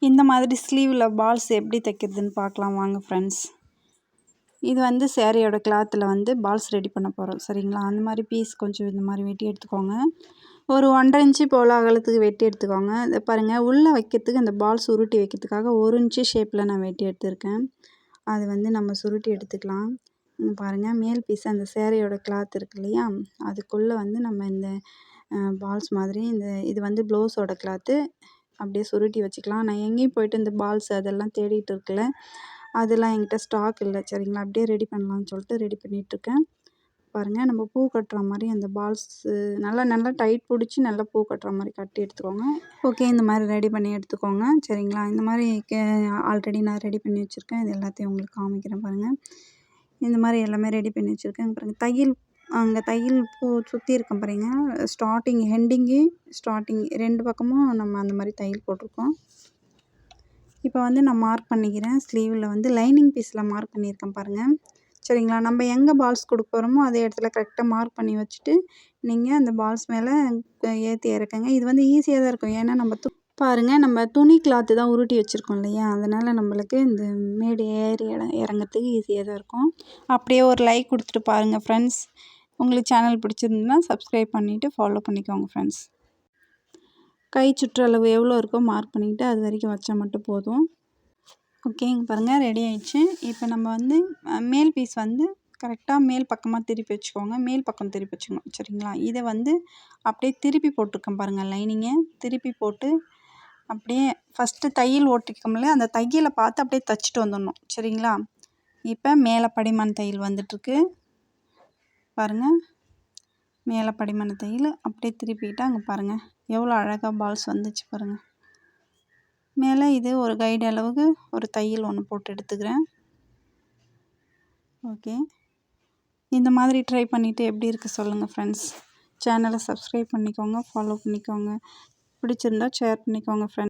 இந்த மாதிரி ஸ்லீவில் பால்ஸ் எப்படி தைக்கிறதுன்னு பார்க்கலாம் வாங்க ஃப்ரெண்ட்ஸ். இது வந்து சேரீயோட கிளாத்தில் வந்து பால்ஸ் ரெடி பண்ண போகிறோம் சரிங்களா. அந்த மாதிரி பீஸ் கொஞ்சம் இந்த மாதிரி வெட்டி எடுத்துக்கோங்க. ஒரு 1.5 இன்ச்சு போல் அகலத்துக்கு வெட்டி எடுத்துக்கோங்க. இதை பாருங்கள், உள்ளே வைக்கிறதுக்கு அந்த பால்ஸ் உருட்டி வைக்கிறதுக்காக 1 இன்ச்சு ஷேப்பில் நான் வெட்டி எடுத்துருக்கேன். அது வந்து நம்ம சுருட்டி எடுத்துக்கலாம். பாருங்கள், மேல் பீஸ் அந்த சேரீயோட கிளாத் இருக்கு இல்லையா, அதுக்குள்ளே வந்து நம்ம இந்த பால்ஸ் மாதிரி இது வந்து ப்ளவுஸோட கிளாத்து அப்படியே சுருட்டி வச்சுக்கலாம். நான் எங்கேயும் போய்ட்டு இந்த பால்ஸ் அதெல்லாம் தேடிட்டு இருக்கல, அதெல்லாம் என்கிட்ட ஸ்டாக் இல்லை சரிங்களா. அப்படியே ரெடி பண்ணலான்னு சொல்லிட்டு ரெடி பண்ணிகிட்ருக்கேன். பாருங்கள், நம்ம பூ கட்டுற மாதிரி அந்த பால்ஸு நல்லா டைட் பிடிச்சி நல்லா பூ கட்டுற மாதிரி கட்டி எடுத்துக்கோங்க. ஓகே, இந்த மாதிரி ரெடி பண்ணி எடுத்துக்கோங்க சரிங்களா. இந்த மாதிரி ஆல்ரெடி நான் ரெடி பண்ணி வச்சுருக்கேன். இது எல்லாத்தையும் உங்களுக்கு காமிக்கிறேன் பாருங்கள். இந்த மாதிரி எல்லாமே ரெடி பண்ணி வச்சுருக்கேன் பாருங்கள். தையல் பூ சுற்றி இருக்கேன் பாருங்கள். ஸ்டார்டிங் ஸ்டார்டிங் 2 பக்கமும் நம்ம அந்த மாதிரி தையல் போட்டிருக்கோம். இப்போ வந்து நான் மார்க் பண்ணிக்கிறேன். ஸ்லீவில் வந்து லைனிங் பீஸில் மார்க் பண்ணியிருக்கேன் பாருங்கள் சரிங்களா. நம்ம எங்கே பால்ஸ் கொடுக்க போகிறோமோ அதே இடத்துல கரெக்டாக மார்க் பண்ணி வச்சுட்டு நீங்கள் அந்த பால்ஸ் மேலே ஏற்றி இறக்குங்க. இது வந்து ஈஸியாக தான் இருக்கும். ஏன்னா பாருங்கள், நம்ம துணி கிளாத்து தான் உருட்டி வச்சுருக்கோம் இல்லையா, அதனால் நம்மளுக்கு இந்த மேடு ஏறி இறங்கிறதுக்கு ஈஸியாக தான் இருக்கும். அப்படியே ஒரு லைக் கொடுத்துட்டு பாருங்கள் ஃப்ரெண்ட்ஸ். உங்களுக்கு சேனல் பிடிச்சிருந்துன்னா சப்ஸ்கிரைப் பண்ணிவிட்டு ஃபாலோ பண்ணிக்கோங்க ஃப்ரெண்ட்ஸ். கை சுற்றளவு எவ்வளோ இருக்கோ மார்க் பண்ணிக்கிட்டு அது வரைக்கும் வச்சா மட்டும் போதும். ஓகே, இங்கே பாருங்கள், ரெடி ஆயிடுச்சு. இப்போ நம்ம வந்து மேல் பீஸ் வந்து கரெக்டாக மேல் பக்கமாக திருப்பி வச்சுக்கோங்க. மேல் பக்கம் திருப்பி வச்சுக்கணும் சரிங்களா. இதை வந்து அப்படியே திருப்பி போட்டிருக்கேன் பாருங்கள். லைனிங்கை திருப்பி போட்டு அப்படியே ஃபஸ்ட்டு தையல் ஓட்டிக்கோம்ல, அந்த தையலை பார்த்து அப்படியே தைச்சிட்டு வந்துடணும் சரிங்களா. இப்போ மேலே படிமான தையல் வந்துட்டுருக்கு பாருங்கள். மேலே படிமான தையல் அப்படியே திருப்பிக்கிட்டு அங்கே பாருங்கள் எவ்வளோ அழகாக பால்ஸ் வந்துச்சு பாருங்கள். மேலே இது ஒரு கைடு அளவுக்கு ஒரு தையல் ஒன்று போட்டு எடுத்துக்கிறேன். ஓகே, இந்த மாதிரி ட்ரை பண்ணிவிட்டு எப்படி இருக்குது சொல்லுங்கள் ஃப்ரெண்ட்ஸ். சேனலை சப்ஸ்கிரைப் பண்ணிக்கோங்க, ஃபாலோ பண்ணிக்கோங்க. பிடிச்சிருந்தா ஷேர் பண்ணிக்கோங்க ஃப்ரெண்ட்ஸ்.